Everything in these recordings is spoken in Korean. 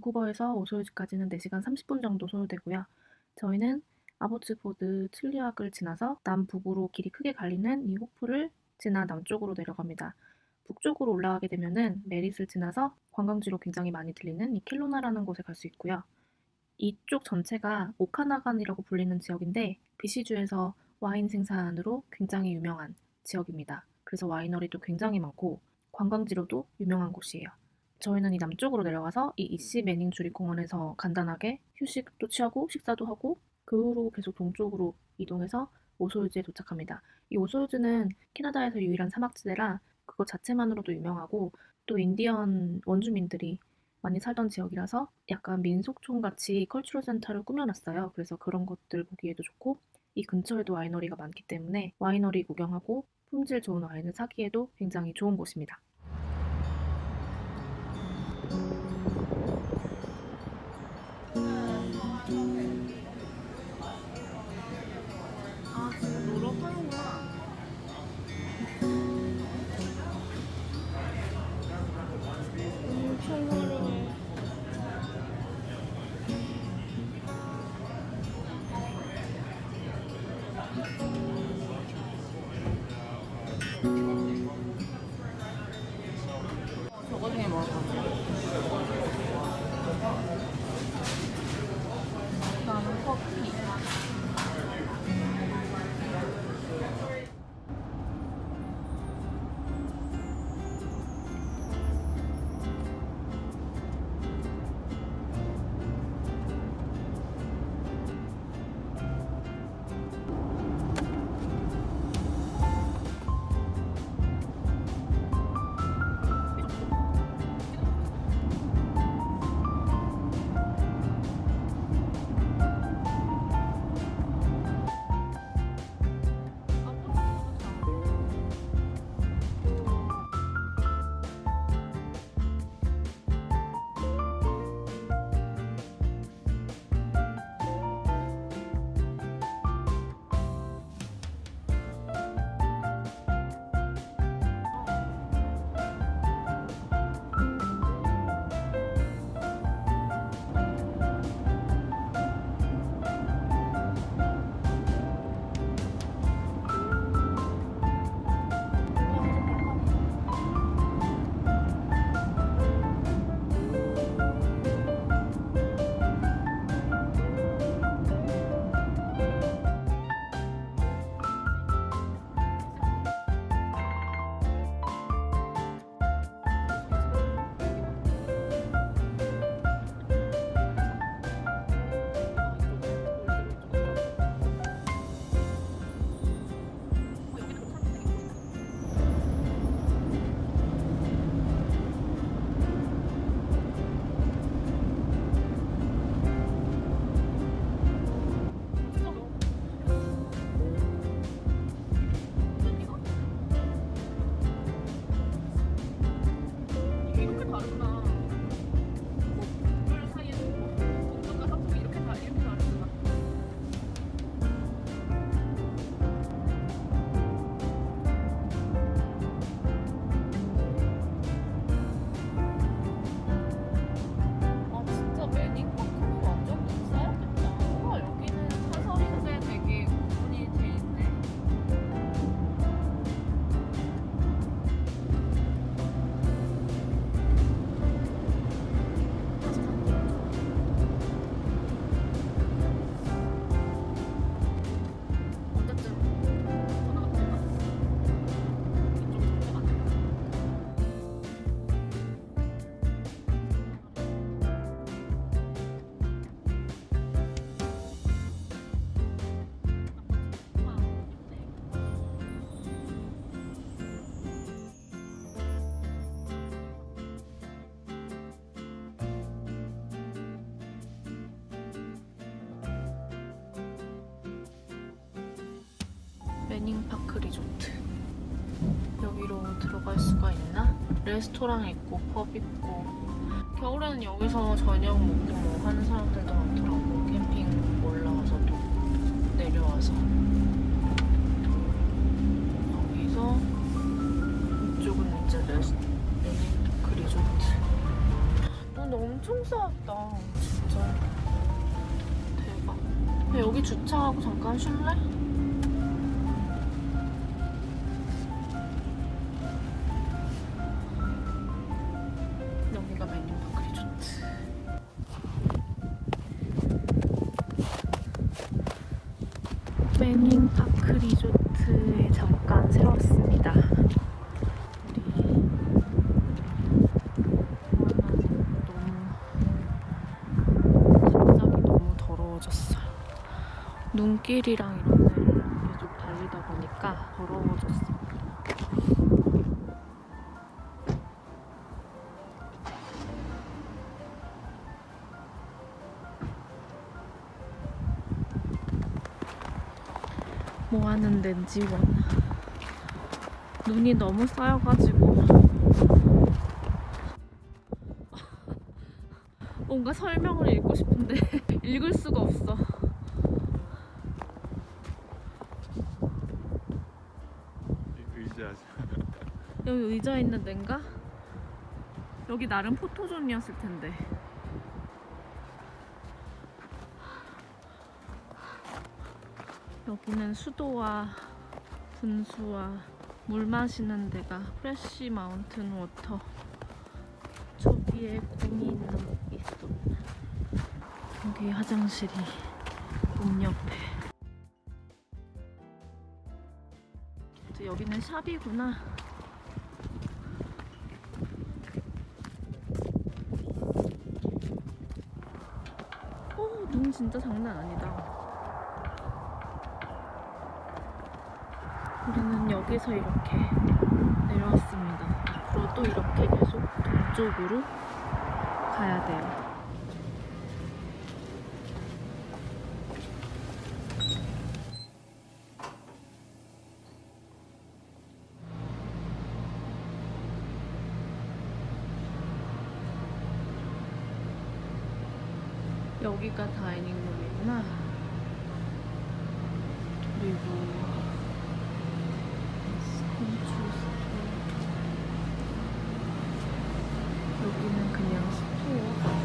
밴쿠버에서 오소유지까지는 4시간 30분 정도 소요되고요. 저희는 아보츠포드 칠리악을 지나서 남북으로 길이 크게 갈리는 이 호프를 지나 남쪽으로 내려갑니다. 북쪽으로 올라가게 되면은 메릿을 지나서 관광지로 굉장히 많이 들리는 이 켈로나라는 곳에 갈 수 있고요. 이쪽 전체가 오카나간이라고 불리는 지역인데 BC주에서 와인 생산으로 굉장히 유명한 지역입니다. 그래서 와이너리도 굉장히 많고 관광지로도 유명한 곳이에요. 저희는 이 남쪽으로 내려가서 이 이씨 매닝 주립공원에서 간단하게 휴식도 취하고 식사도 하고 그 후로 계속 동쪽으로 이동해서 오소유지에 도착합니다. 이 오소유지는 캐나다에서 유일한 사막지대라 그것 자체만으로도 유명하고 또 인디언 원주민들이 많이 살던 지역이라서 약간 민속촌같이 컬처럴 센터를 꾸며놨어요. 그래서 그런 것들 보기에도 좋고 이 근처에도 와이너리가 많기 때문에 와이너리 구경하고 품질 좋은 와인을 사기에도 굉장히 좋은 곳입니다. 아, 지금 노력하는구나. 엄청 화려해. 저거 중에 뭐 할 거지? 나는 커피. 이렇게 다르구나. 물 사이에서 동쪽과 서쪽이 이렇게 다르구나. 아 진짜 매닝파크는 완전 비싸였겠다. 우와 여기는 사설인데 되게 구분이 돼 있네. 어쨌든 전화가 통화. 이쪽 전화가 안 돼. 매닝파크 리조트. 여기로 들어갈 수가 있나? 레스토랑 있고 펍 있고 겨울에는 여기서 저녁 먹고 뭐 하는 사람들도 많더라고. 캠핑 올라와서 또 내려와서 여기서 이쪽은 이제 매닝파크 리조트. 근데 엄청 쌓았다. 진짜 대박. 야, 여기 주차하고 잠깐 쉴래? 여기가 메뉴파크 리조트. 메닝파크 리조트에 잠깐 세웠습니다. 갑자기 너무 더러워졌어요. 눈길이랑 이런 데를 계속 달리다 보니까 더러워졌어요. 뭐 하는 데인지 원. 눈이 너무 쌓여가지고 뭔가 설명을 읽고 싶은데 읽을 수가 없어. 의자. 여기 의자 있는 데인가? 여기 나름 포토존이었을 텐데. 여기는 수도와 분수와 물 마시는 데가 프레쉬 마운튼 워터. 저기에 공이 있는 곳이 있어. 여기 화장실이 문 옆에. 여기는 샵이구나. 눈 진짜 장난 아니다. 우리는 여기서 이렇게 내려왔습니다. 앞으로 또 이렇게 계속 동쪽으로 가야 돼요. 여기가 다이닝룸이구나. 그리고 여기는 그냥 스토어.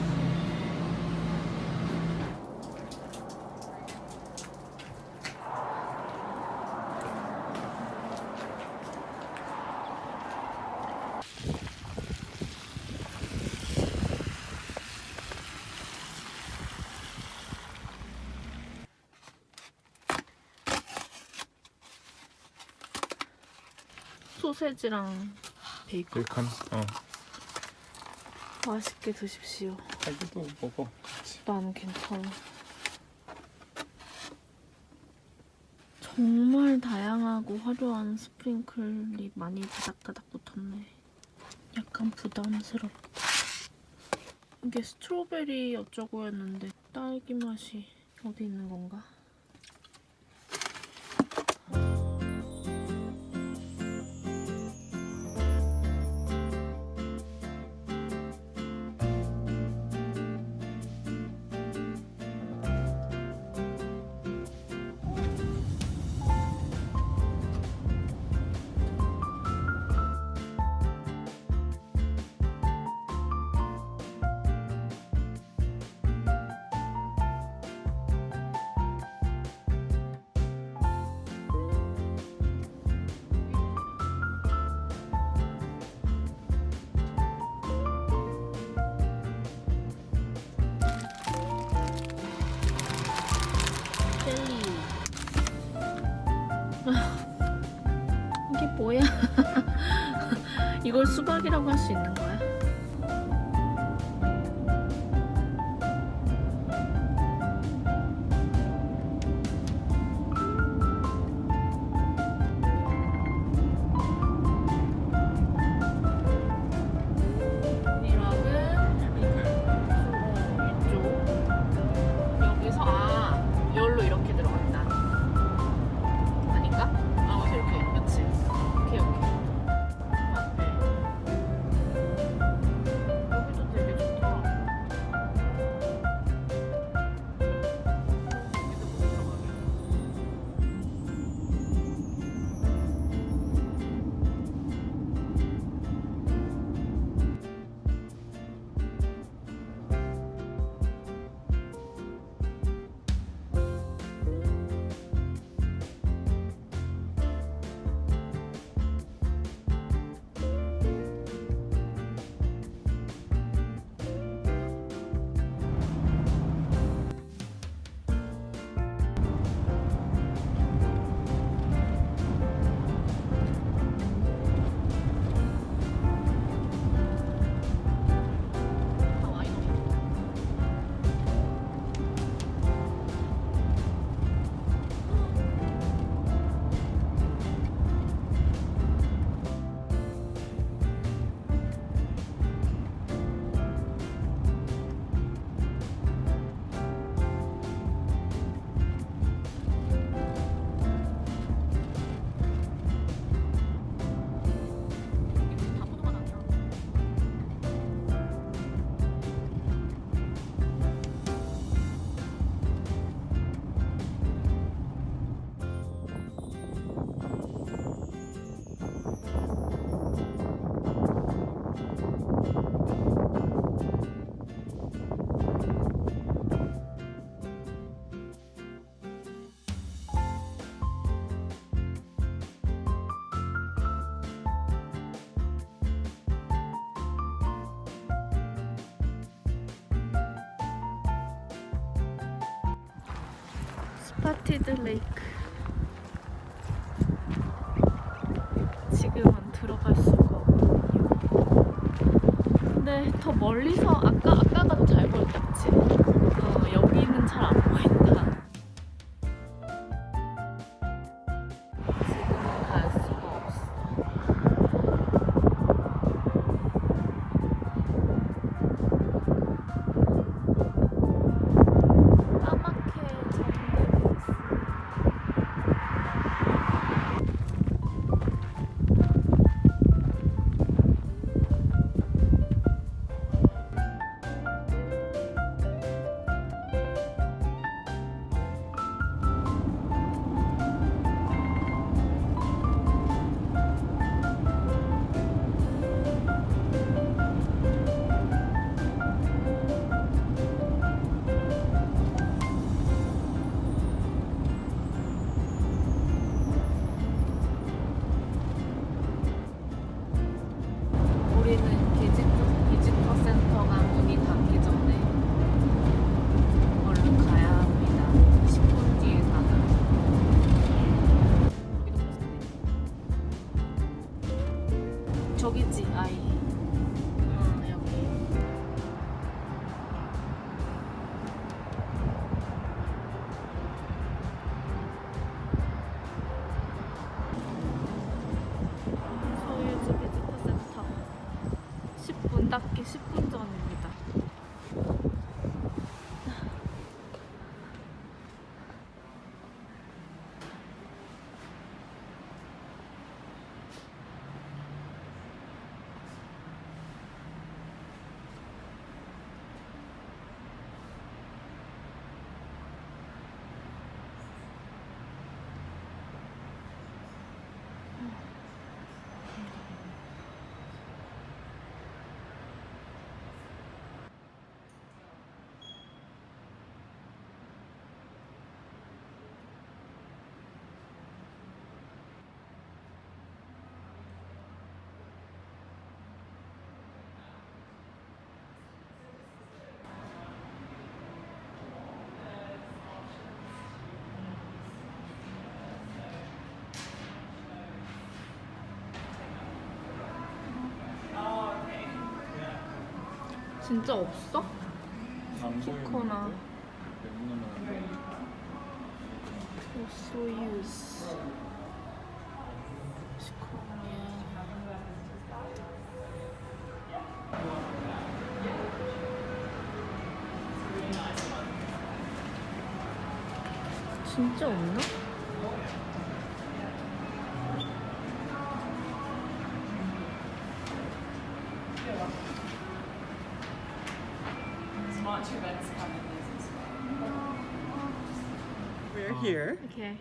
소세지랑 베이컨. 맛있게 드십시오. 자기도 먹어. 나는 괜찮아. 정말 다양하고 화려한 스프링클이 많이 다닥다닥 붙었네. 약간 부담스럽다. 이게 스트로베리 어쩌고였는데 딸기 맛이 어디 있는 건가? 이게 뭐야? 이걸 수박이라고 할 수 있는 거야? 스파티드 레이크. 지금은 들어갈 수가 없군요. 근데 더 멀리서 아까가 더 잘 보였다, 그치? 여기는 잘 안 보인다. 지금은 갈 수가 없어. 까맣게 점들고 있어. 우리는 비지터 센터가 문이 닫기 전에 얼른 가야 합니다. 10분 뒤에 닫아요. 저기지, 아이. 여기. 소유주 비지터 센터. 10분 닫기 10분 전입니다. 진짜 없어? 안 키코나. 보이는데? 웬만하면 소유스. 시코니아. 진짜 없나? We're here. Okay.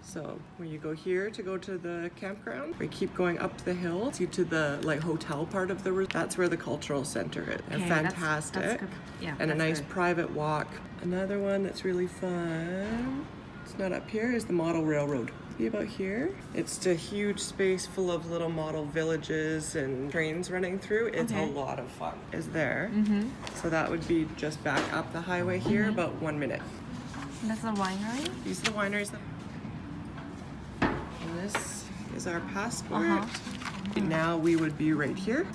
So when you go here to go to the campground, we keep going up the hill to the like hotel part of the resort. That's where the cultural center is. And Okay, fantastic. That's good. Yeah. And a that's nice good. private walk. Another one that's really fun. It's not up here, is the model railroad. See about here? It's a huge space full of little model villages and trains running through. It's Okay. a lot of fun. Is there? Mm-hmm. So that would be just back up the highway here, about 1 minute. That's a winery? These are the wineries. And this is our passport. Uh-huh. Now we would be right here.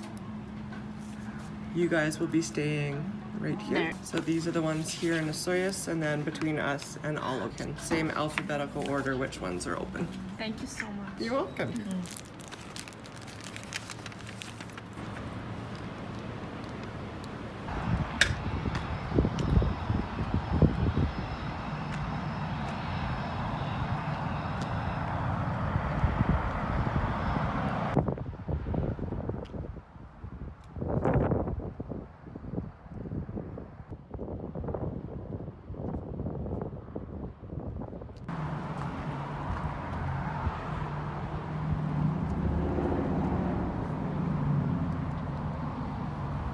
You guys will be staying right here. There. So these are the ones here in Osoyoos, and then between us and Alokan. Same alphabetical order which ones are open. Thank you so much. You're welcome.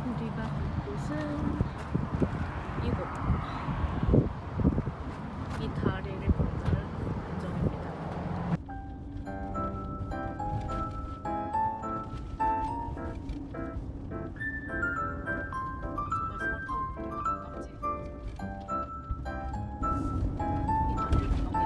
우리가 갈 곳은 이곳. 이 다리를 건널 예정입니다. 정말 스마트하고 가깝지? 이 다리를 건너면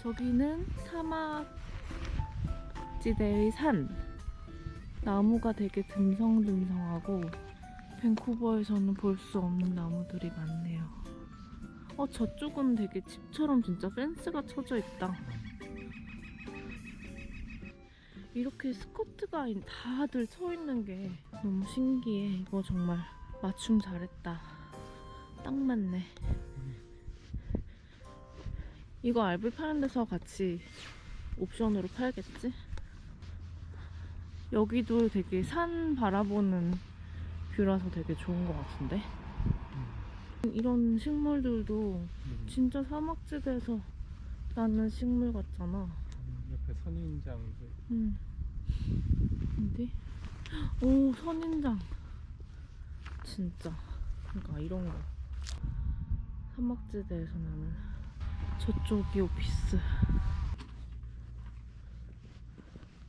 저기는 사막지대의 산. 나무가 되게 듬성듬성하고 밴쿠버에서는 볼 수 없는 나무들이 많네요. 저쪽은 되게 집처럼 진짜 펜스가 쳐져 있다. 이렇게 스쿼트가 다들 서 있는 게 너무 신기해. 이거 정말 맞춤 잘했다. 딱 맞네. 이거 RV 파는 데서 같이 옵션으로 팔겠지? 여기도 되게 산 바라보는 뷰라서 되게 좋은 것 같은데? 이런 식물들도 진짜 사막지대에서 나는 식물 같잖아. 옆에 선인장도 어디? 오, 선인장. 진짜. 그러니까 이런 거. 사막지대에서 나는 저쪽이 오피스.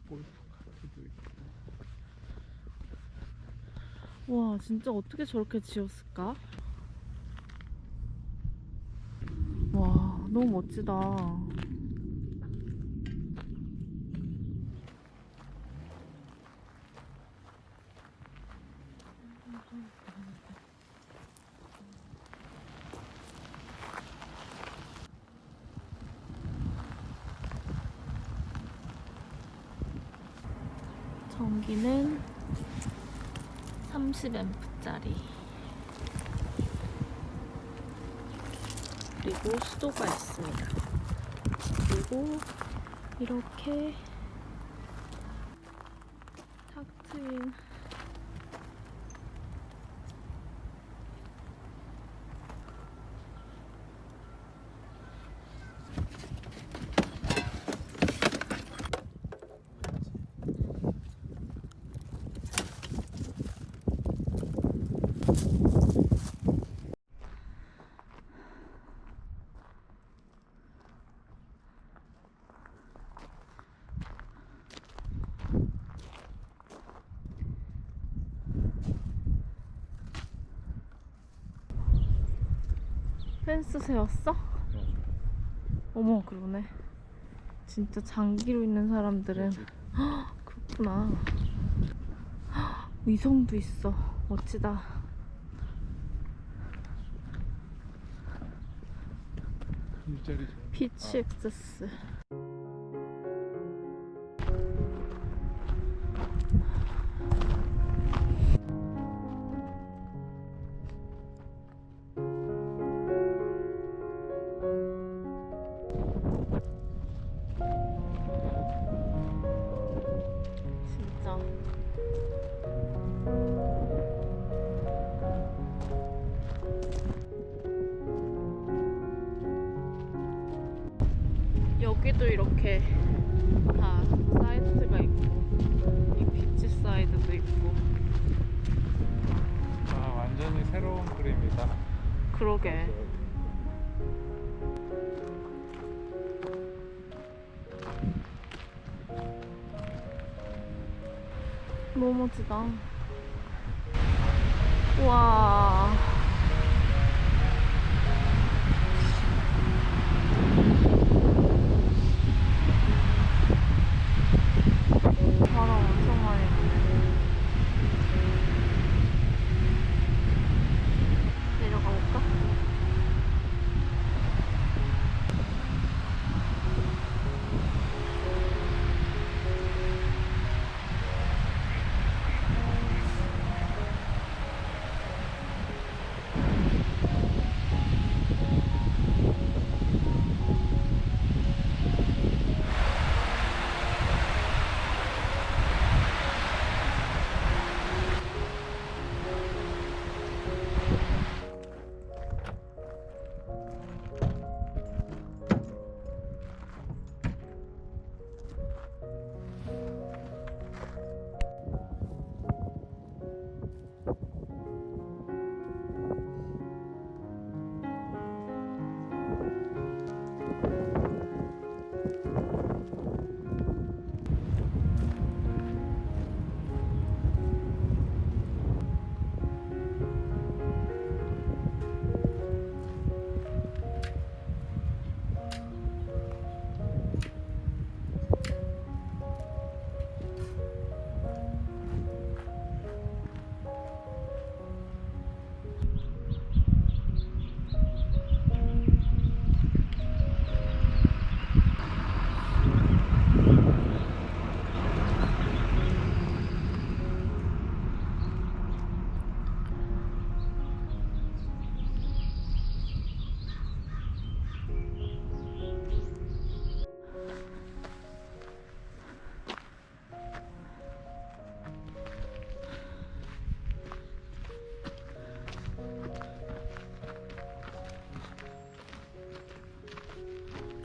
골프 카트도 있고. 와, 진짜 어떻게 저렇게 지었을까? 와, 너무 멋지다. 전기는 30A짜리. 그리고 수도가 있습니다. 그리고 이렇게 탁 트인 펜스 세웠어? 어머, 그러네. 진짜 장기로 있는 사람들은 그렇구나. 위성도 있어. 멋지다. 일자리 좋아. 피치 액세스. 진짜. 여기도 이렇게 다 사이트가 있고, 이 비치 사이드도 있고. 아, 완전히 새로운 그림이다. 그러게. 너무 멋지다. 우와. 바람 엄청 많이 부네. 내려가 볼까?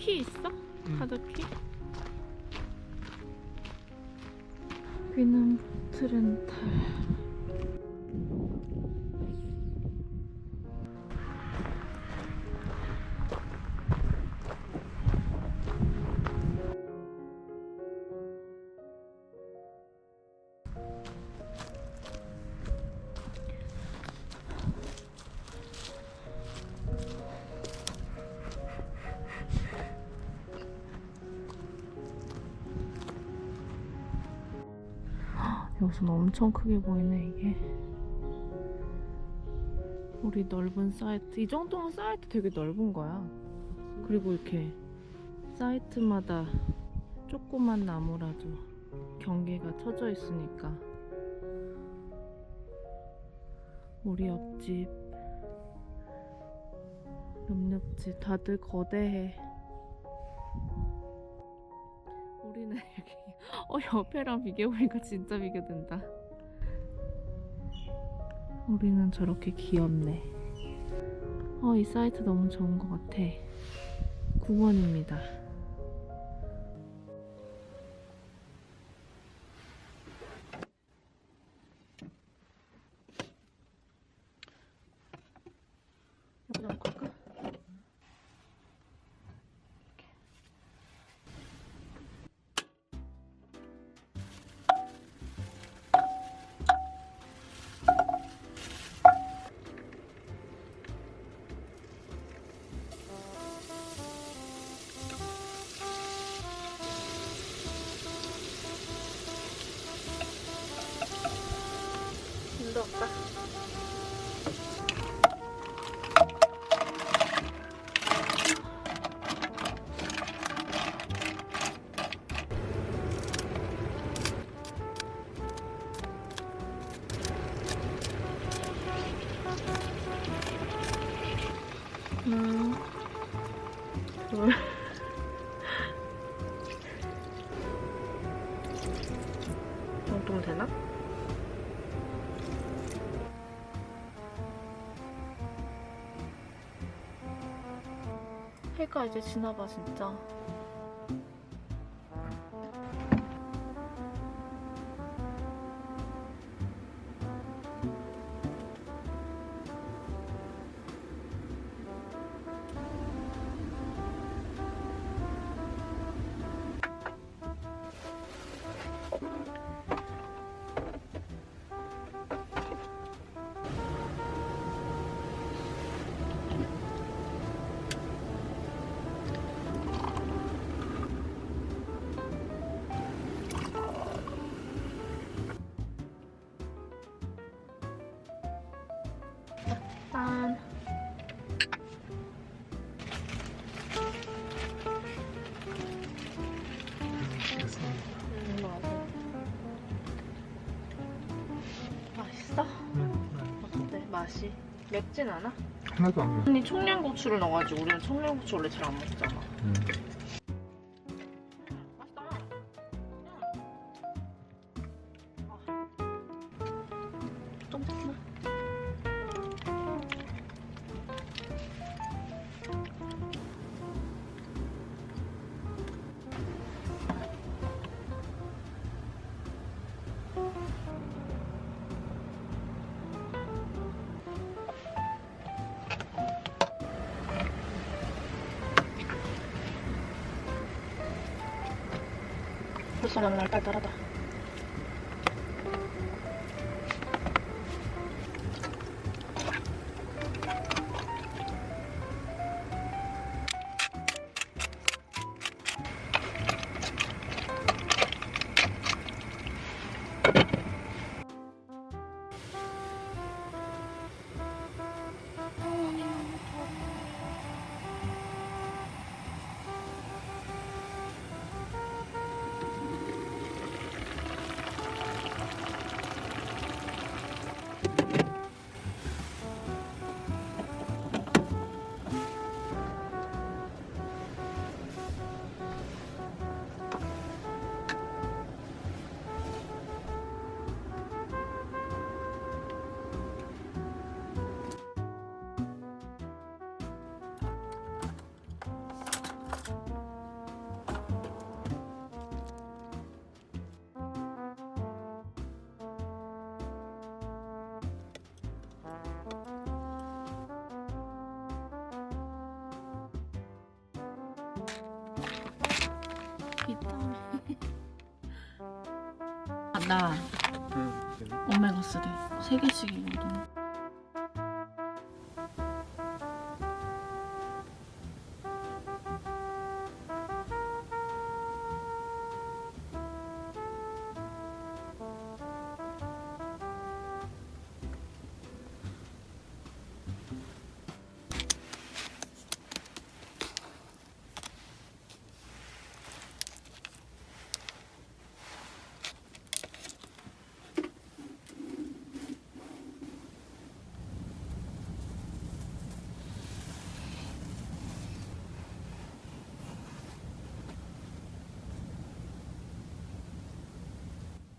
키 있어? 응. 카드키? 여기는 보트 렌탈. 여기서는 엄청 크게 보이네 이게. 우리 넓은 사이트, 이 정도면 사이트 되게 넓은 거야. 그리고 이렇게 사이트마다 조그만 나무라도 경계가 쳐져 있으니까. 우리 옆집, 옆집 다들 거대해. 우리는 여기 옆에랑 비교해보니까 진짜 비교된다. 우리는 저렇게 귀엽네. 이 사이트 너무 좋은 것 같아. 공원입니다. 여기다 놓을까? 힘들었다. 둘. 이 정도면 되나? 해가 이제 지나봐 진짜. 짠. 맛있어? 어때? 맛이? 맵진 않아? 하나도 안 매워. 언니 청양고추를 넣어가지고 우리는 청양고추 원래 잘 안 먹잖아. 맛있다. 조금만. 벌써 너무 딸딸하다. 나 응. 오메가3 3개씩이거든.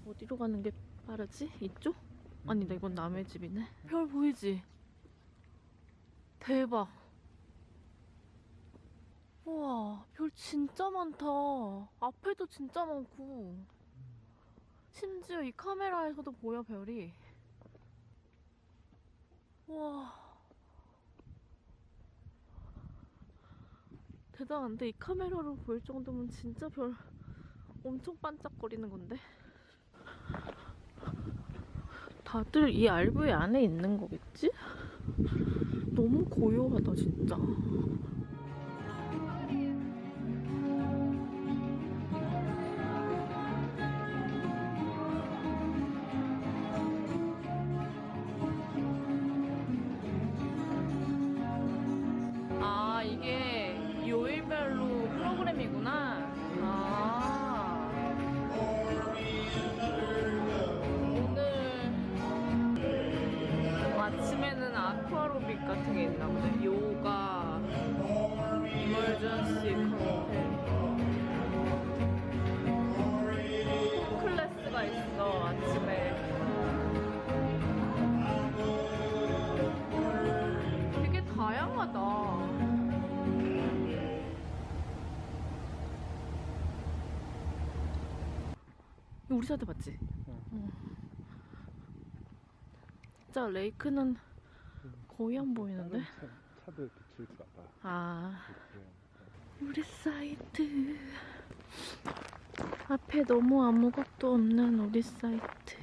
어디로 가는 게 빠르지? 이쪽? 아니다, 이건 남의 집이네. 별 보이지? 대박. 우와, 별 진짜 많다. 앞에도 진짜 많고. 심지어 이 카메라에서도 보여, 별이. 우와. 대단한데? 이 카메라로 보일 정도면 진짜 별 엄청 반짝거리는 건데? 다들 이 알브의 안에 있는 거겠지? 너무 고요하다 진짜. 아, 이게 요일별로 프로그램이구나. 아, 오늘 아침에는 아쿠아로빅 같은 게 있나 보네. 요가, 이머전시 컨텐츠, 클래스가 있어 아침에. 되게 다양하다. 이거 우리 사이드 맞지? 응. 진짜 레이크는 거의 안 보이는데? 차들 비칠까봐. 아, 우리 사이트. 앞에 너무 아무것도 없는 우리 사이트.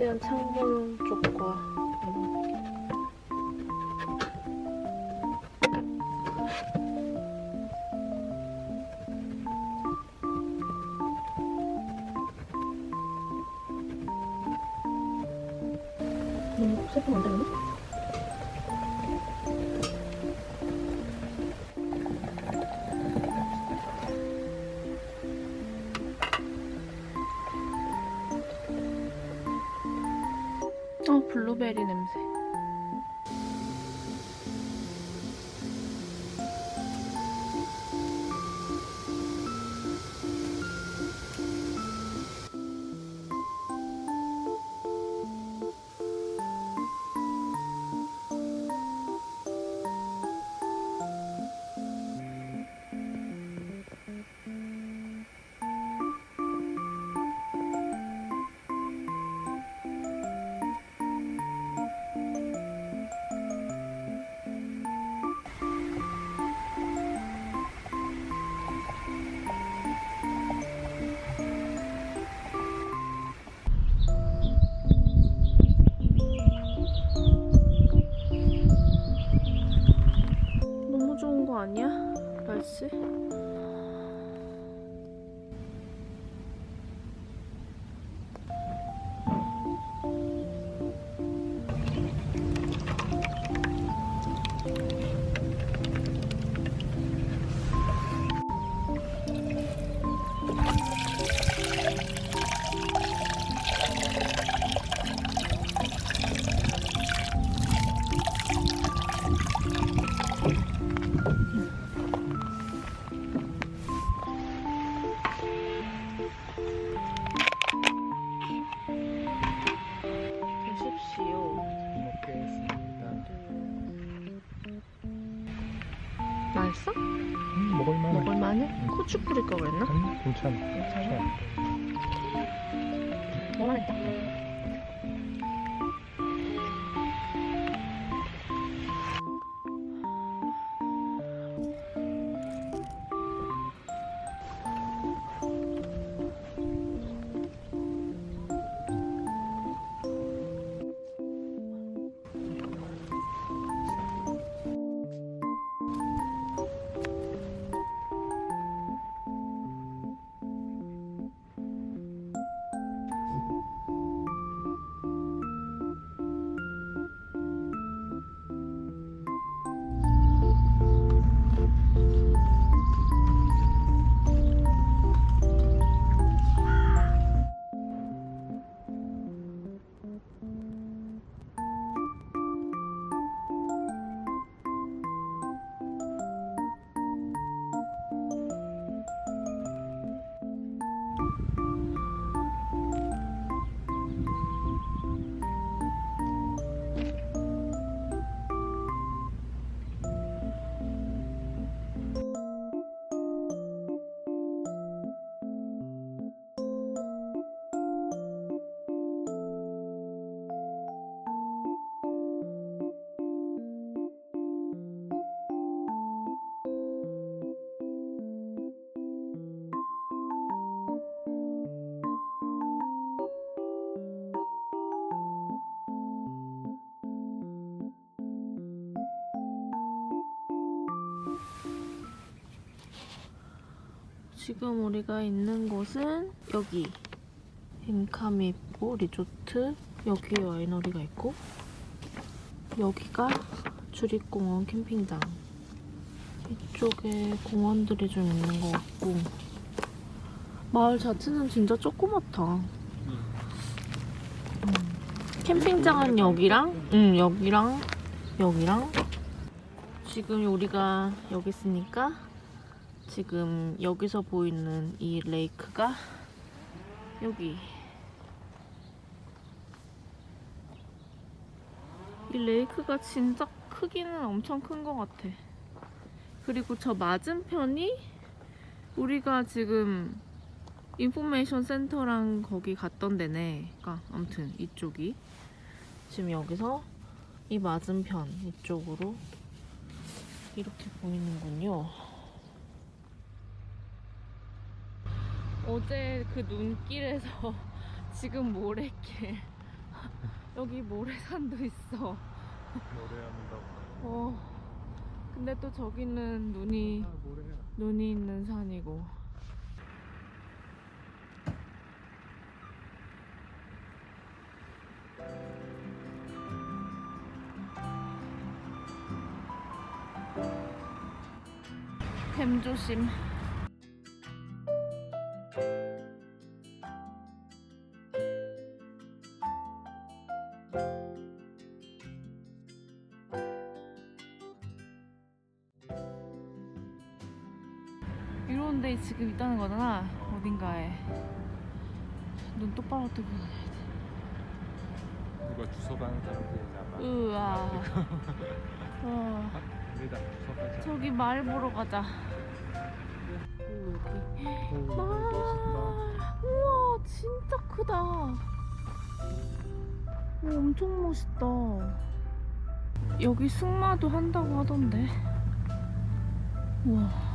최대한 창문 쪽과 세팅 안 되나? 블루베리 냄새. 너무 좋은 거 아니야? 날씨? 드십시오. 먹겠습니다. 맛있어? 먹을만해. 먹을만해? 고추 뿌릴 걸 그랬나? 아니, 괜찮아. 먹을만했다. 지금 우리가 있는 곳은 여기 엠캄이 있고 리조트, 여기에 와이너리가 있고 여기가 주립공원 캠핑장. 이쪽에 공원들이 좀 있는 것 같고 마을 자체는 진짜 조그맣다. 캠핑장은 여기랑 여기랑 지금 우리가 여기 있으니까 지금 여기서 보이는 이 레이크가 여기 이 레이크가 진짜 크기는 엄청 큰 것 같아. 그리고 저 맞은편이 우리가 지금 인포메이션 센터랑 거기 갔던 데네. 그러니까 아무튼 이쪽이 지금 여기서 이 맞은편 이쪽으로 이렇게 보이는군요. 어제 그 눈길에서 지금 모래길 여기 모래산도 있어. 노래한다고. 근데 또 저기는 모래야. 눈이 있는 산이고. 뱀 조심. 이런 데 지금 있다는 거잖아. 어딘가에. 눈 똑바로 뜨고 다녀야 돼. 누가 주워 가는 사람들이잖아. 으아. 우리다 주워 가자. 저기 말 보러 가자. 여기. 멋있다. 우와, 진짜 크다. 오, 엄청 멋있다. 여기 승마도 한다고 하던데. 우와.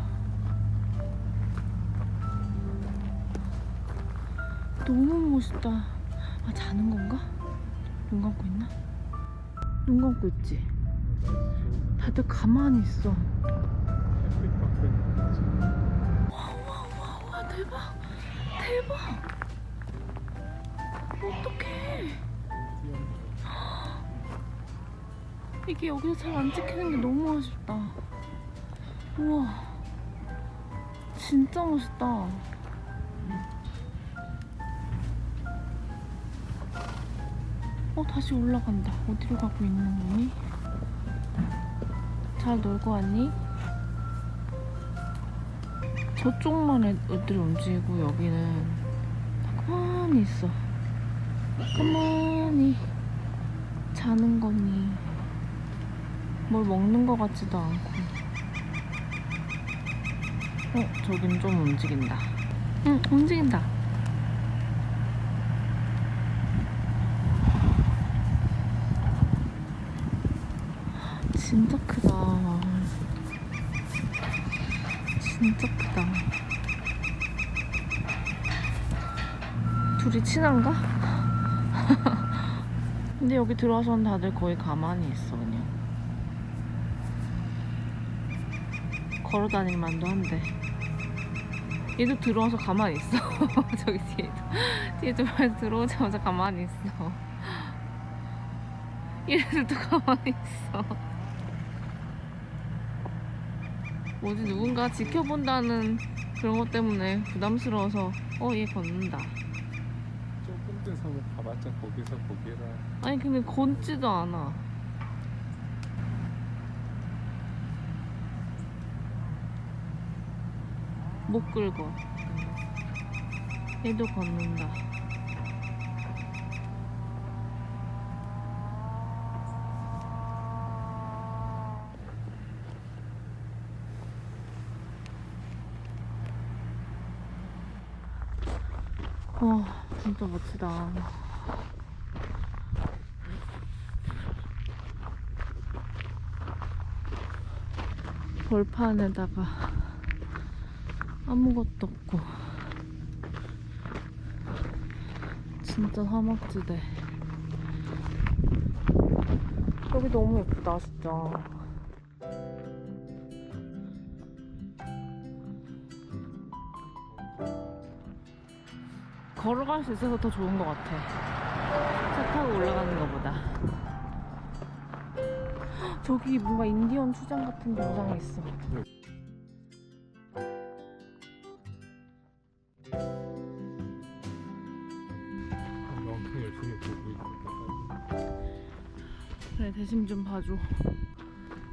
너무 멋있다. 아, 자는 건가? 눈 감고 있나? 눈 감고 있지? 다들 가만히 있어. 와, 대박! 대박! 어떡해! 이게 여기서 잘 안 찍히는 게 너무 아쉽다. 우와, 진짜 멋있다. 다시 올라간다. 어디로 가고 있는 거니? 잘 놀고 왔니? 저쪽만 애들이 움직이고 여기는 다 가만히 있어. 가만히 자는 거니 뭘 먹는 거 같지도 않고. 저긴 좀 움직인다. 응, 움직인다. 진짜 크다. 진짜 크다. 둘이 친한가? 근데 여기 들어와서는 다들 거의 가만히 있어. 그냥 걸어 다닐 만도 한데. 얘도 들어와서 가만히 있어. 저기 뒤에도 벌써 들어오자마자 가만히 있어. 얘네들도 가만히 있어. 뭐지, 누군가 지켜본다는 그런 것 때문에 부담스러워서 얘 걷는다. 조금 데서 가봤자 거기서 거기라. 아니 근데 걷지도 않아. 못 긁어. 얘도 걷는다. 와, 진짜 멋지다. 벌판에다가 아무것도 없고 진짜 사막지대. 여기 너무 예쁘다 진짜. 걸어갈 수 있어서 더 좋은 것 같아. 차 타고 올라가는 것보다. 저기 뭔가 인디언 추장 같은 동상이 있어. 엄청 열심히 보고 있는. 그래, 대신 좀 봐줘.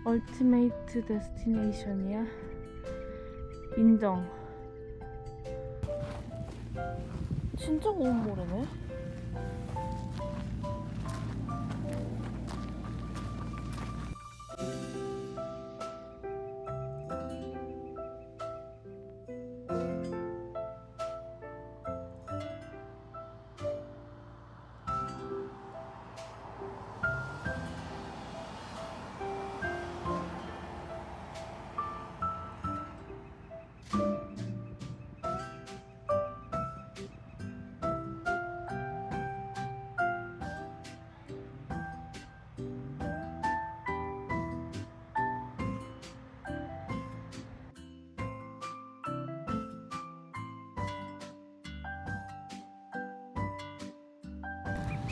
얼티메이트 데스티네이션이야. 인정. 진짜 고운 모래네.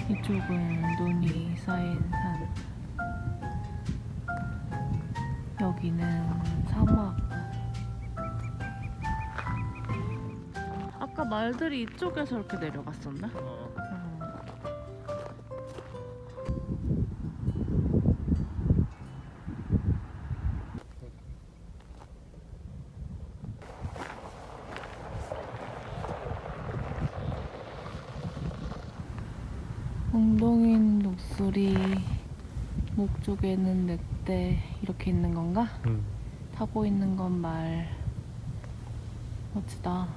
이쪽은 눈이 쌓인 산. 여기는 사막. 아까 말들이 이쪽에서 이렇게 내려갔었나? 엉덩이는 독수리, 목 쪽에는 늑대 이렇게 있는 건가? 타고 있는 건 말. 멋지다.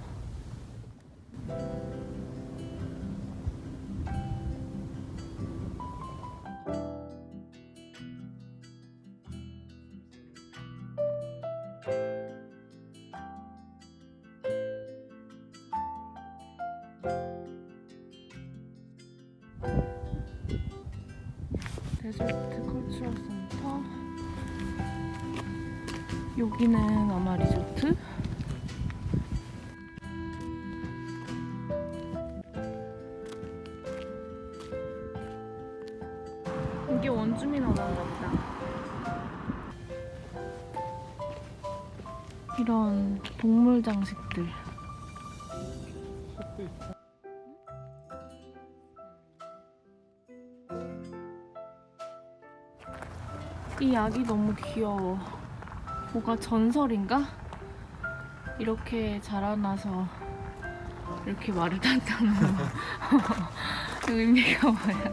데저트 컬처럴 센터. 여기는 아마 리조트? 이게 원주민 언어인가 보다. 이런 동물 장식들. 이 약이 너무 귀여워. 뭐가 전설인가? 이렇게 자라나서 이렇게 말을 탄다는 의미가 뭐야?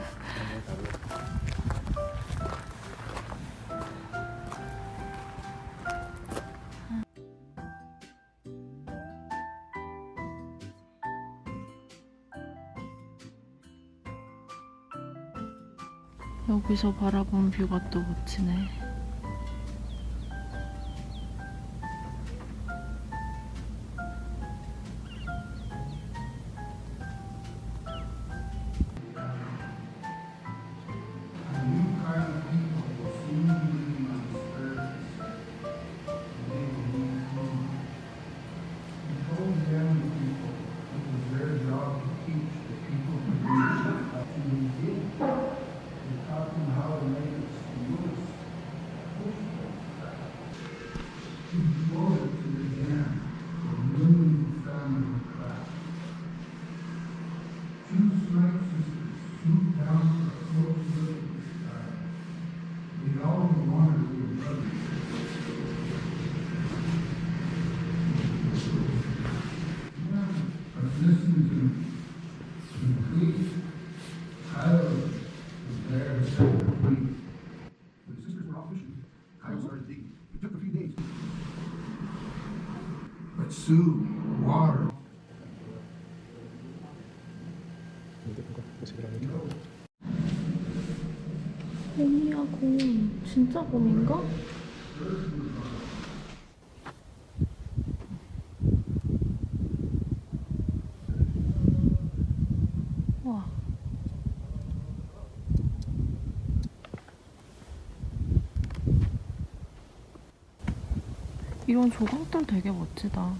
여기서 바라본 뷰가 또 멋지네. Sue, water. 곰이야 곰. 진짜 곰인가? 와. 이런 조각들 되게 멋지다.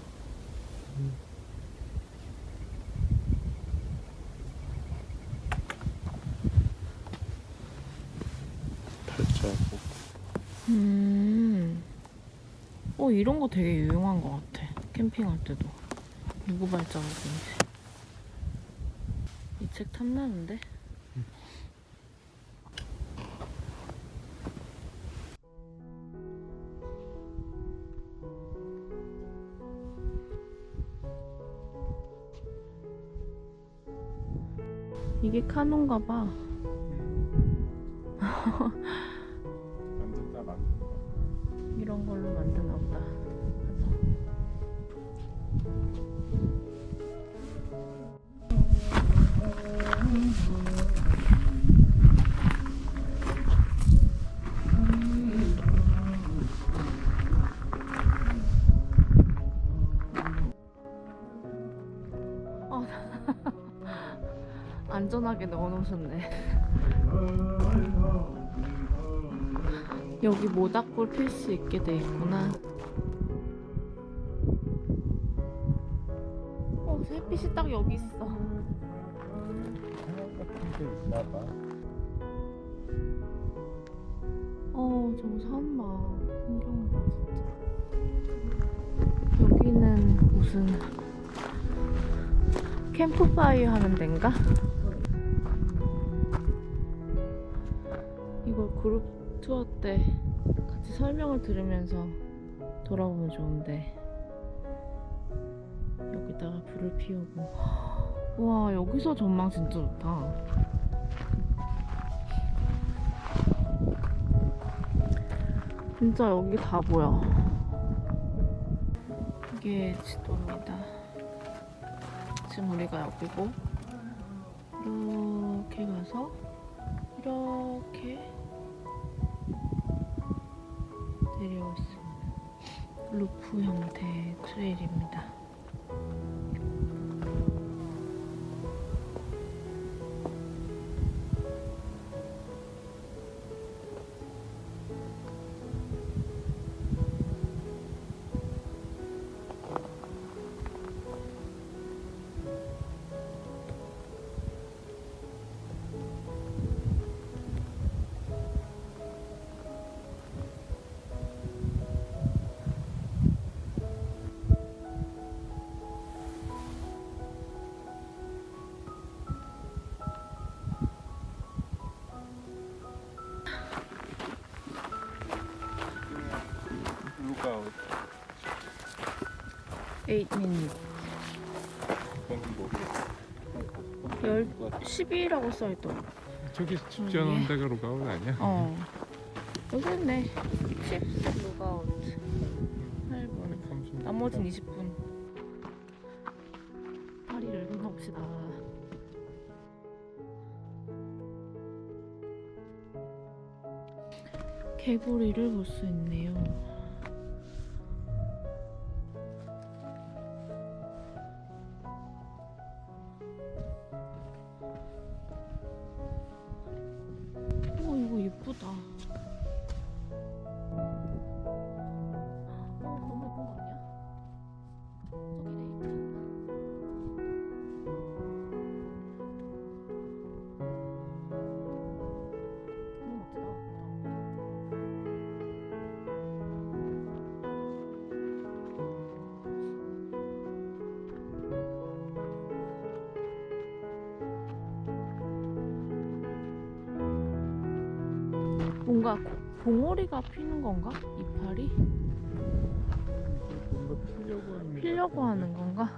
발자국. 이런 거 되게 유용한 것 같아. 캠핑할 때도. 누구 발자국인지. 이 책 탐나는데? 이게 카누인가 봐. 만든다 만든다. 이런 걸로 만드나 보다. 안전하게 넣어놓으셨네. 여기 모닥불 필 수 있게 돼 있구나. 햇빛이 딱 여기 있어. 상황 같은 게 있나 봐. 저 산봐. 풍경 봐, 진짜. 여기는 무슨 캠프파이어 하는 데인가? 이걸 그룹 투어 때 같이 설명을 들으면서 돌아보면 좋은데 여기다가 불을 피우고 와 여기서 전망 진짜 좋다. 진짜 여기 다 보여. 이게 지도입니다. 지금 우리가 여기고 이렇게 가서 이렇게 내려올 수 있는 루프 형태의 트레일입니다. 루가웃 8min. 뭐 12라고 써있더라. 저기 집지어놓은 데가 루가웃 아니야? 여기 있네. 10 루가웃 8분. 나머진 20분. 파리를 건너봅시다. 개구리를 볼 수 있네요. 이거 예쁘다. 너무 예쁜 거 아니야? 저기 레이트. 너무 멋지다. 뭔가 봉오리가 피는 건가? 이파리? 뭔가 피려고 피려고 하는 건가?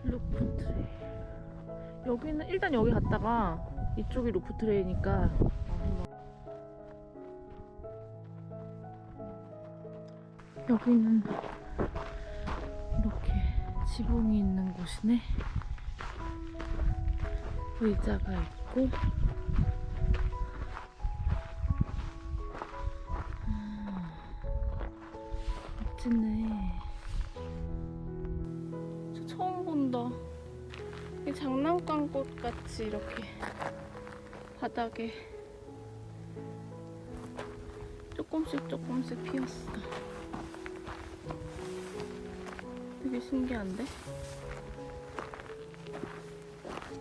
루프 트레일. 여기는 일단 여기 갔다가 이쪽이 루프 트레일이니까 여기는 이렇게 지붕이 있는 곳이네. 의자가 있고 멋지네. 저 처음 본다. 이 장난감꽃 같이 이렇게 바닥에 조금씩 조금씩 피었어. 되게 신기한데?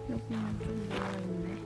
여기는 좀 모여있네.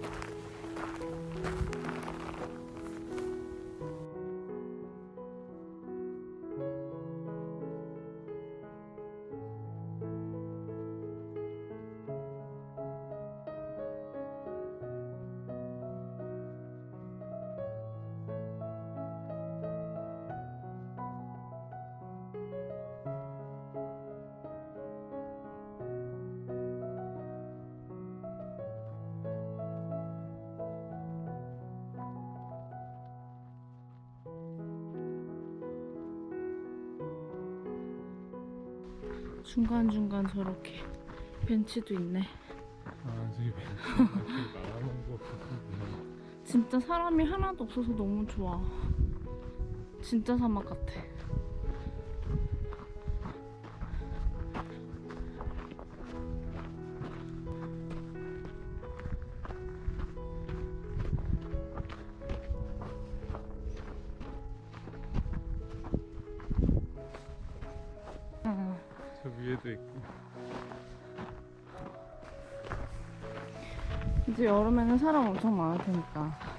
중간중간 저렇게 벤치도 있네. 아 저기 나가는 거 같은데. 진짜 사람이 하나도 없어서 너무 좋아. 진짜 사막 같아. 수도 있고. 이제 여름에는 사람 엄청 많을 테니까.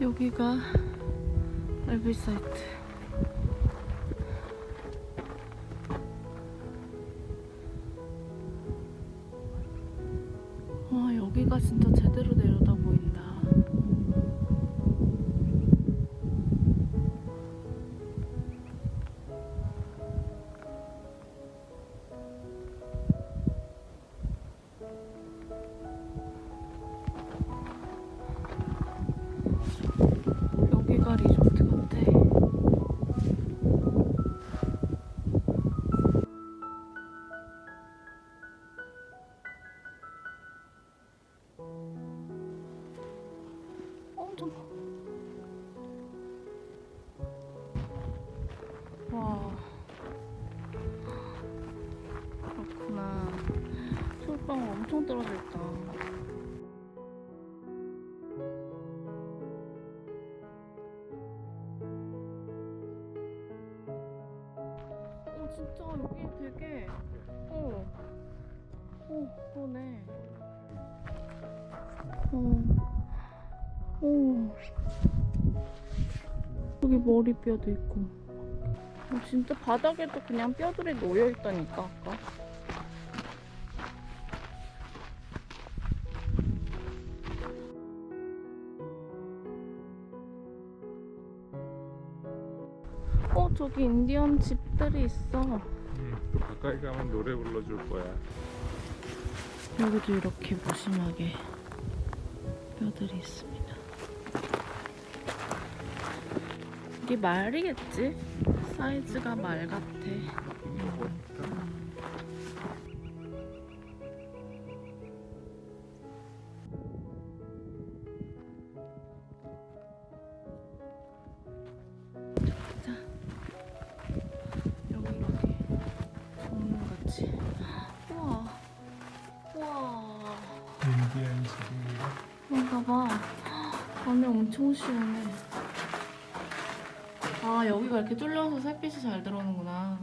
여기가 엘비사이트. 와, 여기가 진짜 제대로 내려다 보인다. 여기가 리조트 같아. 잠깐. 와. 그렇구나. 솔방 엄청 떨어져 있다. 진짜 여기 되게 그러네. 여기 머리뼈도 있고. 진짜 바닥에도 그냥 뼈들이 놓여 있다니까 아까. 저기 인디언 집들이 있어. 또 가까이 가면 노래 불러줄 거야. 여기도 이렇게 무심하게 뼈들이 있습니다. 이게 말이겠지? 사이즈가 말 같아. 인디안 집인가? 그런가 봐. 안에 엄청 시원해. 아, 여기가 이렇게 뚫려서 햇빛이 잘 들어오는구나.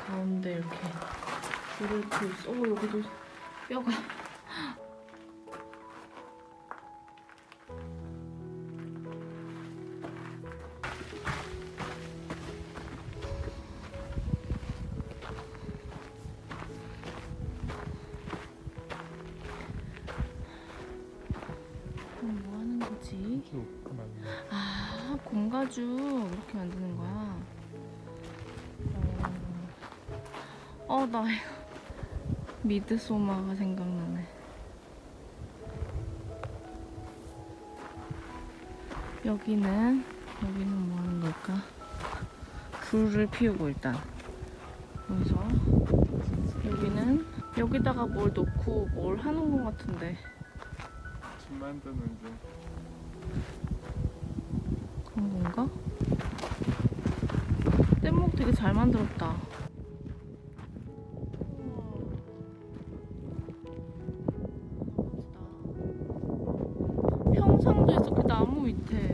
가운데 이렇게 불을 켜고 있어. 여기도 뼈가. 뭐 하는 거지? 아, 공가주 이렇게 만드는 거야. 나 이거 미드소마가 생각나네. 여기는 뭐 하는 걸까? 불을 피우고 일단 여기서 여기는 여기다가 뭘 놓고 뭘 하는 것 같은데. 집 만드는 중. 그런 건가? 뗏목 되게 잘 만들었다. 평상도 있어, 그 나무 밑에.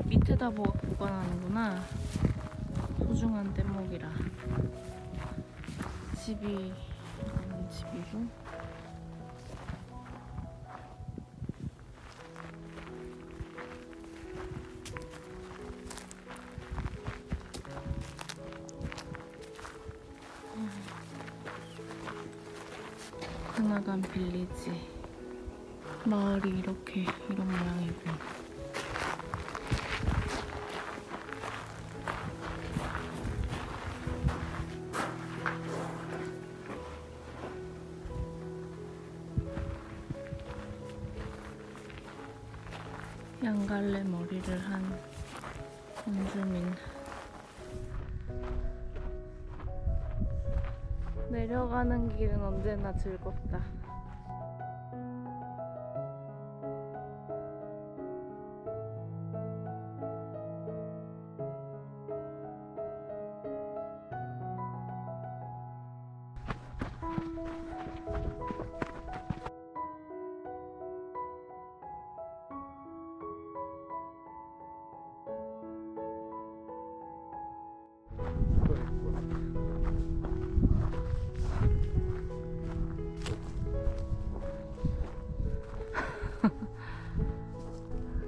밑에다 뭐가 보관하는구나. 소중한 뗏목이라. 집이 이런 집이고. 하나간 빌리지. 마을이 이렇게 이런 모양이고. 양갈래 머리를 한 원주민. 내려가는 길은 언제나 즐겁다. 또 있고.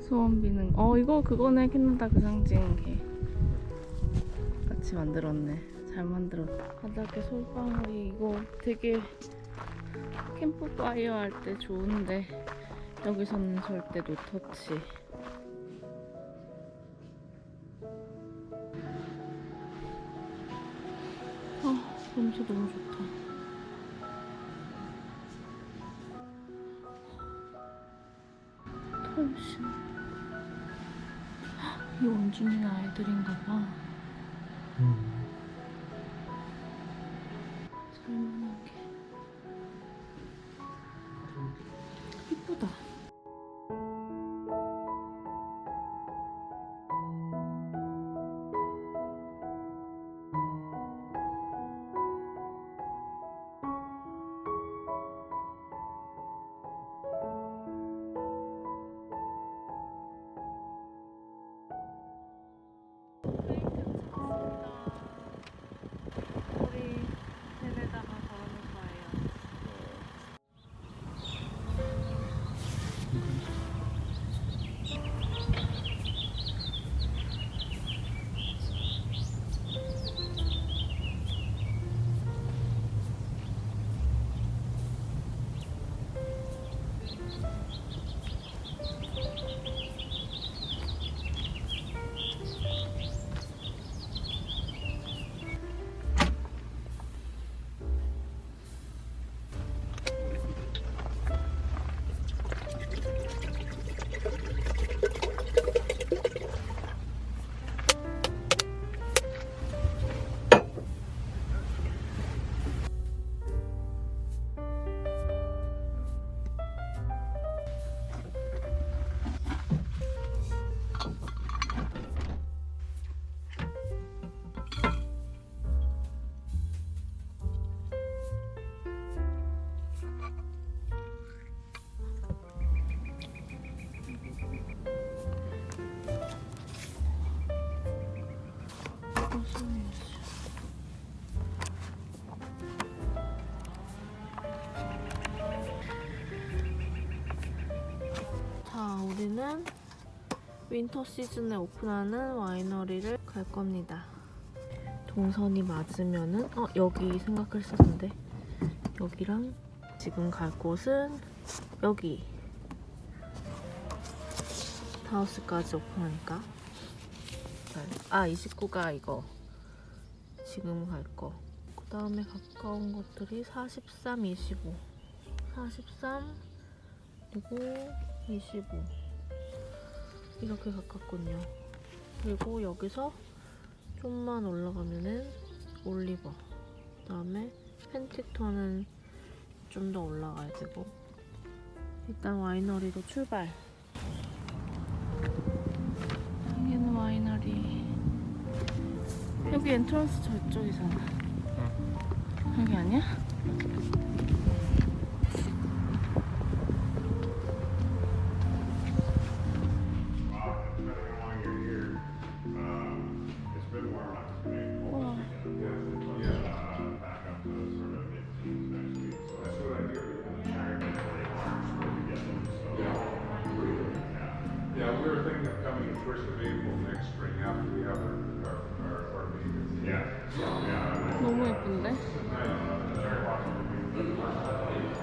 소원 비는 이거 그거네. 캐나다 그 상징 같이 만들었네. 잘 만들었다. 바닥에 솔방울이 이거 되게 캠프파이어 할 때 좋은데 여기서는 절대 노터치. 냄새 너무 좋다. 털신. 이 원주민 아이들인가봐. 살만하게. 이쁘다. 우리 쟤네다가 걸어놓을 거예요. 자, 우리는 윈터 시즌에 오픈하는 와이너리를 갈 겁니다. 동선이 맞으면은 여기 생각했었는데 여기랑 지금 갈 곳은 여기 5시까지 오픈하니까 29가 이거 지금 갈 거. 그 다음에 가까운 것들이 43, 25 43 그리고 25 이렇게 가깝군요. 그리고 여기서 좀만 올라가면은 올리버, 그 다음에 펜틱턴은 좀 더 올라가야 되고. 일단 와이너리로 출발. 여기는 와이너리. 여기 엔트런스 저쪽이잖아. 여기 아니야? Yeah, we were thinking of coming the 1st of April next spring after we have our meeting. Yeah. 너무 예쁜데? 근데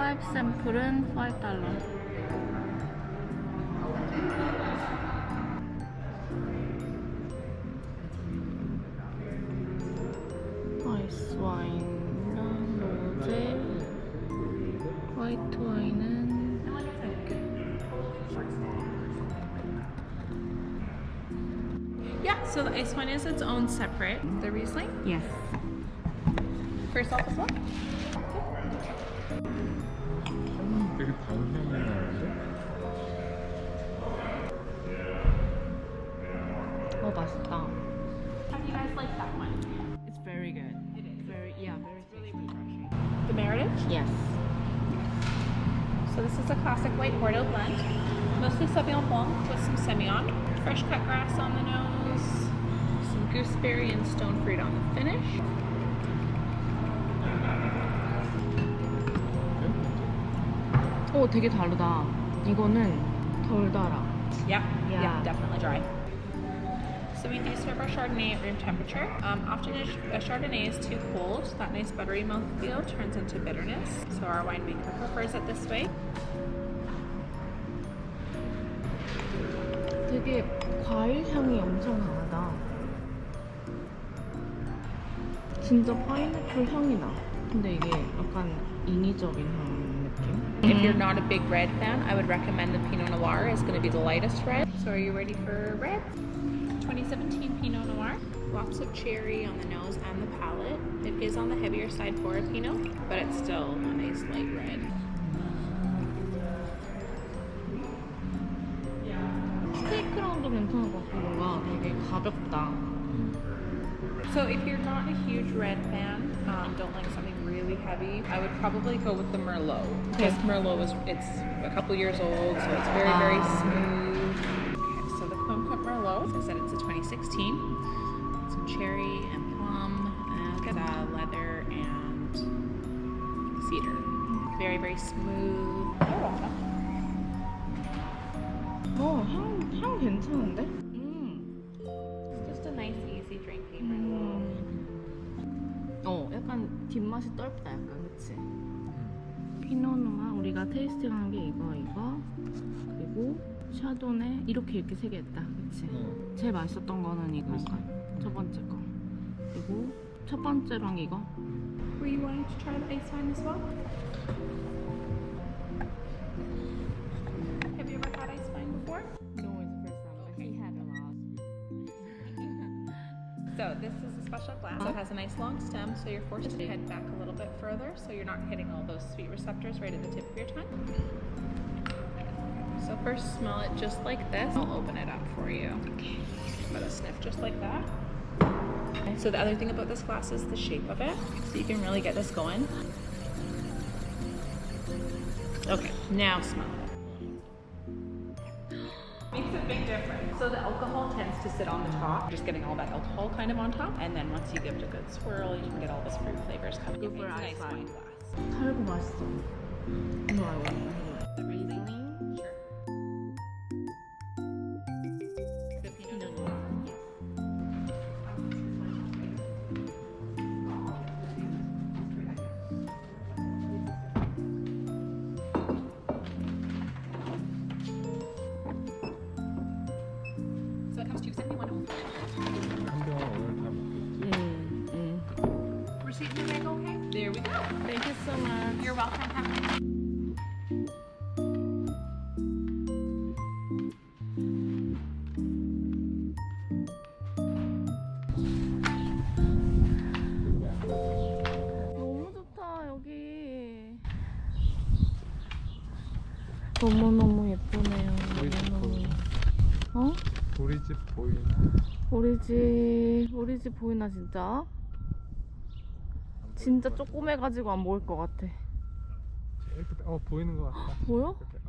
5 샘플은 $5. 아이스 와인이랑 로제, 화이트 와인은 이렇게. Yeah, so the ice wine is its own separate. The Riesling. Yes. First off as well. 되게 단향이 나는데? 맛있다. How do you guys like that one? It's very good. It is. Very, yeah, very Really refreshing. The Meritage. Yes. So this is a classic white Bordeaux blend, mostly Sauvignon Blanc with some Semillon, fresh cut grass on the nose, some gooseberry and stone fruit on the finish. 오, 되게 다르다. 이거는 덜 달아. Yeah, Yeah. definitely dry. So we do serve our Chardonnay at room temperature. Often a Chardonnay is too cold. That nice buttery mouthfeel turns into bitterness. So our winemaker prefers it this way. 되게 과일 향이 엄청 강하다. 진짜 파인애플 향이 나. 근데 이게 약간 인위적인 향 느낌? If you're not a big red fan, I would recommend the Pinot Noir. It's going to be the lightest red. So are you ready for red? 2017 Pinot Noir. Lots of cherry on the nose and the palate. It is on the heavier side for a Pinot, but it's still a nice light red. 스테이크랑도 괜찮을 것 같고 뭔가 되게 가볍다. So if you're not a huge red fan, don't like something really heavy, I would probably go with the Merlot. Because Merlot it's a couple years old, so it's very, very smooth. Okay, so the Quim Quim Merlot, as I said, it's a 2016. Some cherry and plum, and leather and cedar. Very, very smooth. 향 괜찮은데? It's just a nice, easy drinking 약간 뒷맛이 떫다 약간, 그치? 피노누아 우리가 테이스팅한 게 이거 그리고 샤도네 이렇게 세 개 했다, 그치? 제일 맛있었던 거는 이거일까? 첫 번째 거. 그리고 첫 번째랑 이거. Were you wanting to try the ice wine as well? Have you ever had ice wine before? No, it's the first time, but he had a lot. So this is a special glass. So it has a nice long stem, so you're forced to head back a little bit further, so you're not hitting all those sweet receptors right at the tip of your tongue. So first smell it just like this. I'll open it up for you. Give it a sniff just like that. So the other thing about this glass is the shape of it, so you can really get this going. Okay, now smell it. Makes a big difference. So the alcohol tends to sit on the top, just getting all that alcohol kind of on top, and then once you give it a good swirl, you can get all those fruit flavors coming. Good for It's a ice nice wine. wine glass. 달고 맛있어. 이거 알고. The Riesling? Sure. The Pinot Noir? So it comes to $71. 한 병은 오늘 다 먹겠지. Receipt in the bag, okay? There we go. Thank you so much. You're welcome. Have a nice 너무 좋다 여기. 너무너무 예쁘네요. 우리 집 너무너무. 보이나? 어? 우리 집 보이나? 우리 집 보이나 진짜? 진짜 조그매가지고 안 보일 것 같아. 제일 끝에 보이는 것 같다. 보여? 끝에,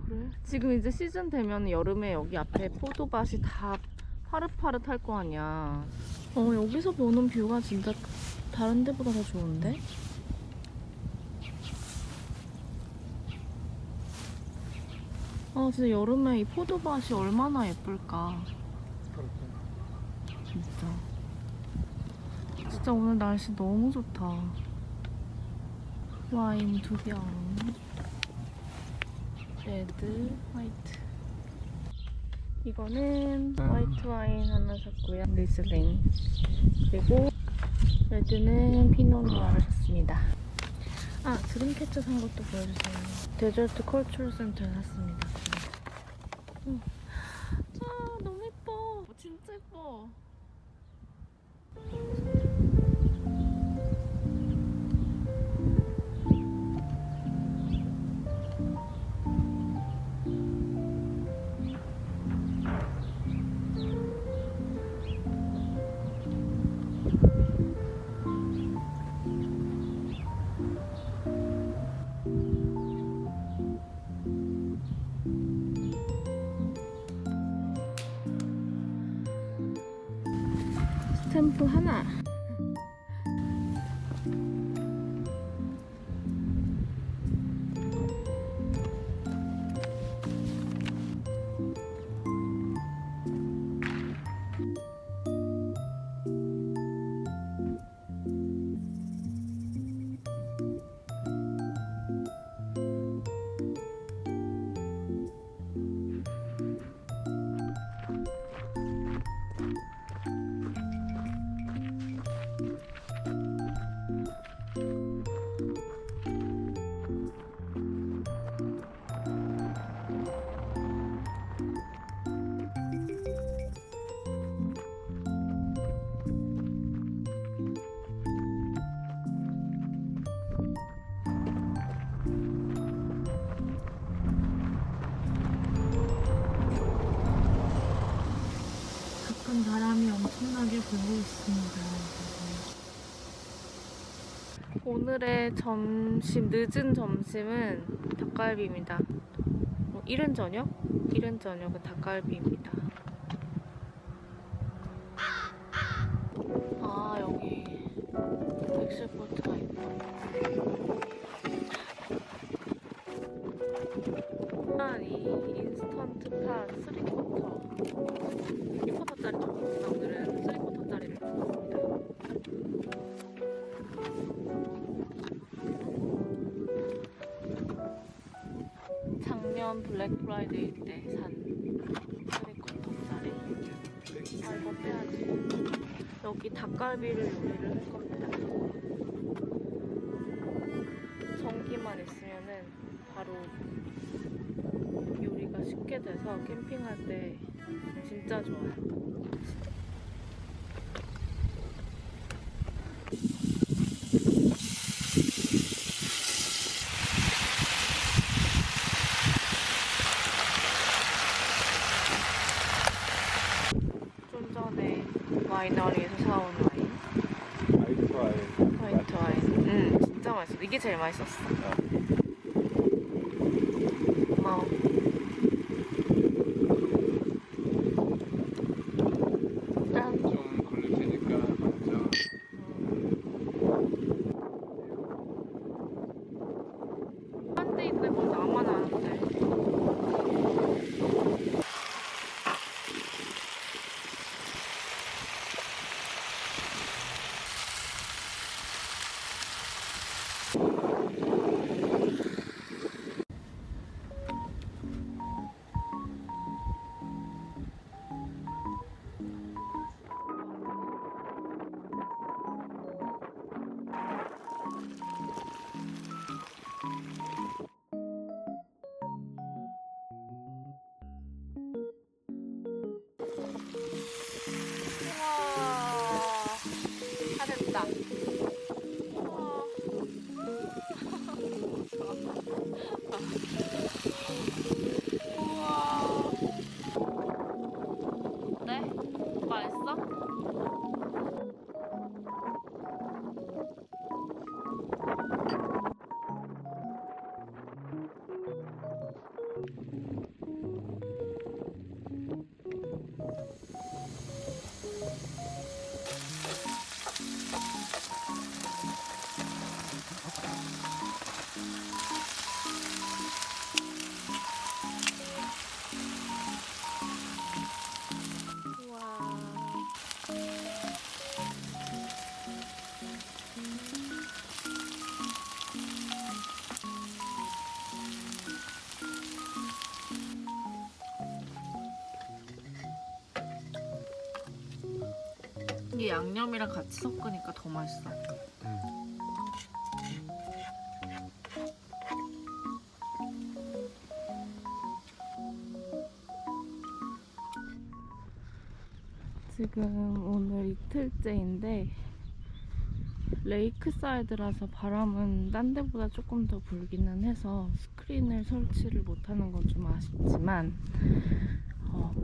그래? 지금 이제 시즌 되면 여름에 여기 앞에 포도밭이 다 파릇파릇할 거 아니야. 여기서 보는 뷰가 진짜 다른 데보다 더 좋은데? 진짜 여름에 이 포도밭이 얼마나 예쁠까. 진짜. 진짜 오늘 날씨 너무 좋다. 와인 2병. 레드, 화이트. 이거는 화이트 와인 하나 샀고요. 리슬링. 그리고 레드는 피노누아를 샀습니다. 아, 드림캐쳐 산 것도 보여주세요. 데저트 컬처럴 센터에 샀습니다. 아, 너무 예뻐. 진짜 예뻐. 스탬프 하나. 가끔 바람이 엄청나게 불고 있습니다. 오늘의 점심, 늦은 점심은 닭갈비입니다. 이른 저녁? 이른 저녁은 닭갈비입니다. 아, 여기 엑셀포트가 있다. 이 인스턴트 팟 3쿼터 2쿼터짜리 줬거든요. 오늘은 3쿼터짜리를 줬습니다. 작년 블랙 프라이데이 때 산 3쿼터짜리. 아, 이거 빼야지. 여기 닭갈비를 요리를 할 겁니다. 전기만 있으면은 바로 요리가 쉽게 돼서 캠핑할 때 진짜 좋아요. 좀 전에 와이너리에서 사온 와인. 화이트 와인. 화이트 와인. 진짜 맛있어. 이게 제일 맛있었어. 고마워. 짠. 좀 걸릴 테니까 먼저. 딴 데 있는 거 나만 아는데. 이게 양념이랑 같이 섞으니까 더 맛있어. 지금 오늘 이틀째인데 레이크사이드라서 바람은 딴 데보다 조금 더 불기는 해서 스크린을 설치를 못하는 건 좀 아쉽지만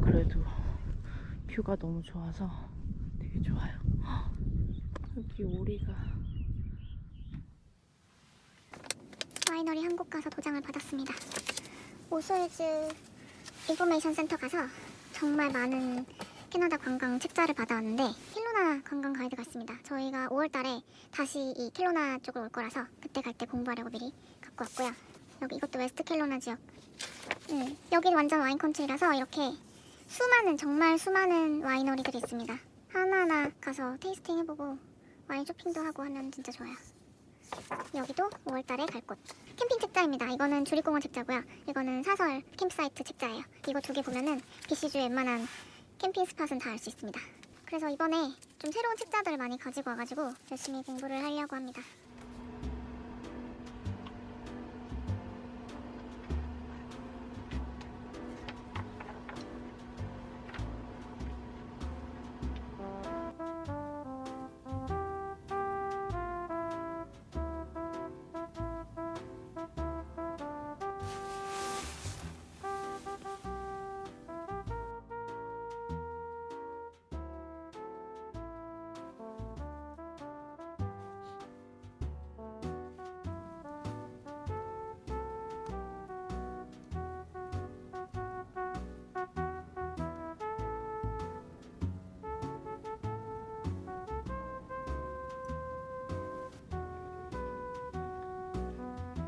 그래도 뷰가 너무 좋아서 되게 좋아요. 여기 오리가. 와이너리 한국 가서 도장을 받았습니다. 오솔즈 인포메이션 센터 가서 정말 많은 캐나다 관광 책자를 받아왔는데 켈로나 관광 가이드가 있습니다. 저희가 5월달에 다시 이 켈로나 쪽으로 올 거라서 그때 갈 때 공부하려고 미리 갖고 왔고요. 여기 이것도 웨스트 켈로나 지역. 여긴 완전 와인 컨트리라서 이렇게 정말 수많은 와이너리들이 있습니다. 하나하나 가서 테이스팅 해보고 와인 쇼핑도 하고 하면 진짜 좋아요. 여기도 5월달에 갈 곳. 캠핑 책자입니다. 이거는 주립공원 책자고요. 이거는 사설 캠프사이트 책자예요. 이거 두 개 보면은 BC주의 웬만한 캠핑 스팟은 다 알 수 있습니다. 그래서 이번에 좀 새로운 책자들을 많이 가지고 와가지고 열심히 공부를 하려고 합니다.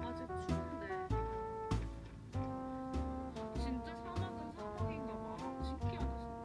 아직 추운데 진짜 사막은 사막인가 봐. 신기하다 진짜.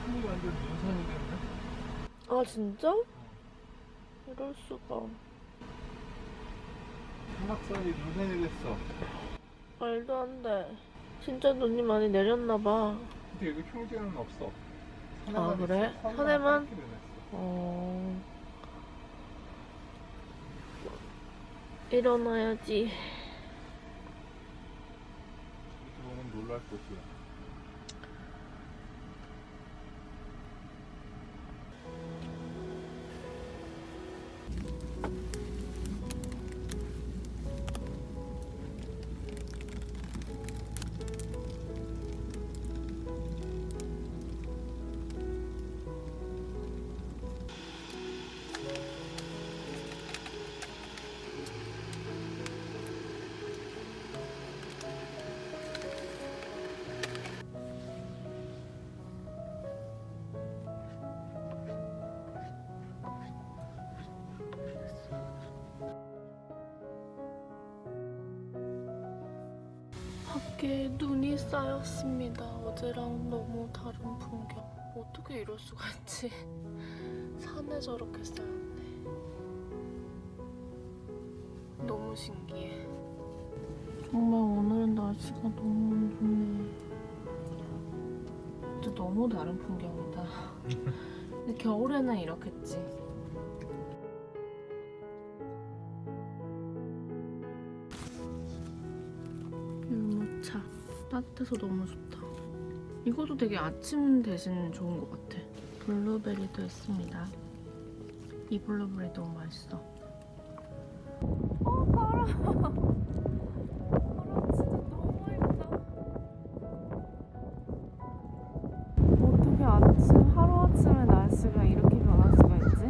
산이 완전 눈산이 됐네. 아 진짜? 이럴 수가. 산악산이 눈산이 됐어. 말도 안 돼. 진짜 눈이 많이 내렸나 봐. 근데 여기 평지에는 없어. 아, 그래? 산에만? 일어나야지. 이렇게 보면 놀랄 곳이야. 밖에 눈이 쌓였습니다. 어제랑 너무 다른 풍경. 어떻게 이럴 수가 있지? 산에 저렇게 쌓였네. 너무 신기해. 정말 오늘은 날씨가 너무 좋네. 진짜 너무 다른 풍경이다. 근데 겨울에는 이렇겠지. 율무차 따뜻해서 너무 좋다. 이것도 되게 아침 대신 좋은 것 같아. 블루베리도 있습니다. 이 블루베리 너무 맛있어. 바람. 바람 진짜 너무 맑다. 어떻게 하루아침에 날씨가 이렇게 변할 수가 있지?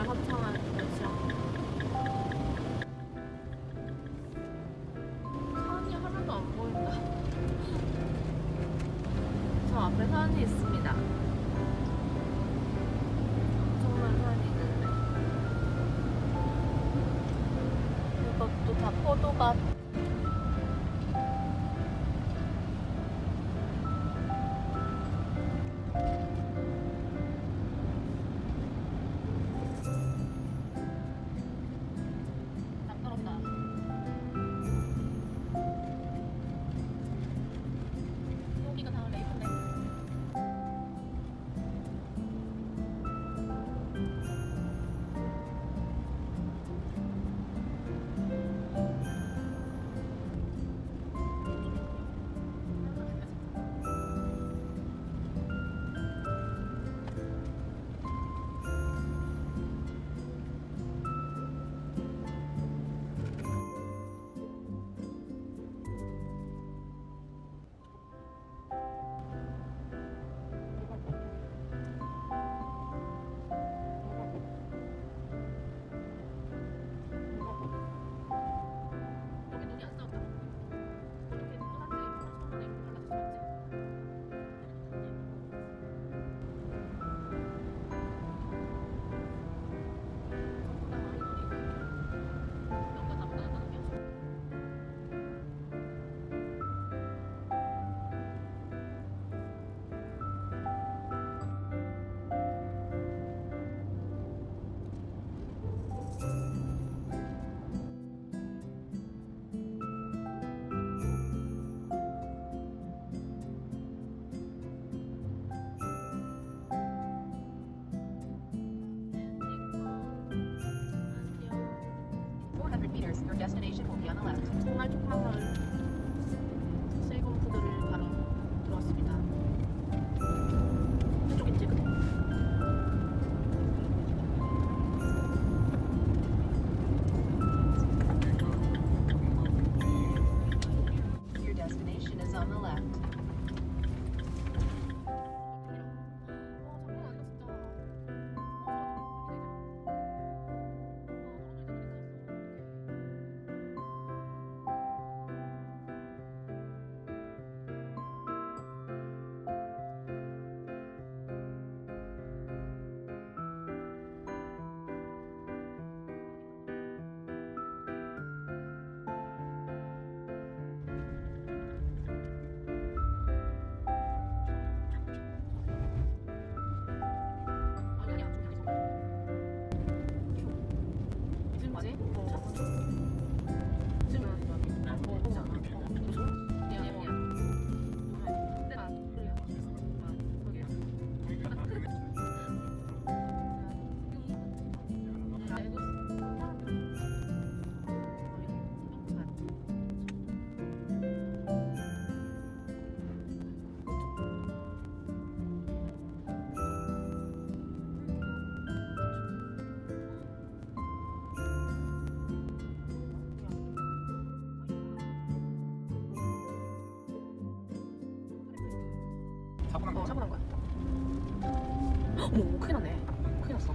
정말 화창한 날씨야. 산이 하나도 안 보인다. 저 앞에 산이 있습니다. 정말 산이 있는데. 이것도 다 포도밭. 다 떨었다. 여기가 다 레이크네. 여기 눈이 안 싸웠다. 어떻게 노란색 파란색 달라졌었지? Your destination will be on the left. 정말 조그만 마을 세이건푸드를 바로 들어왔습니다. 이쪽 있지 그래? Your destination is on the left. 장난 아니다 진짜. 지금 뭐지? 사고 난 거야. 어머, 큰일 났네. 큰일 났어.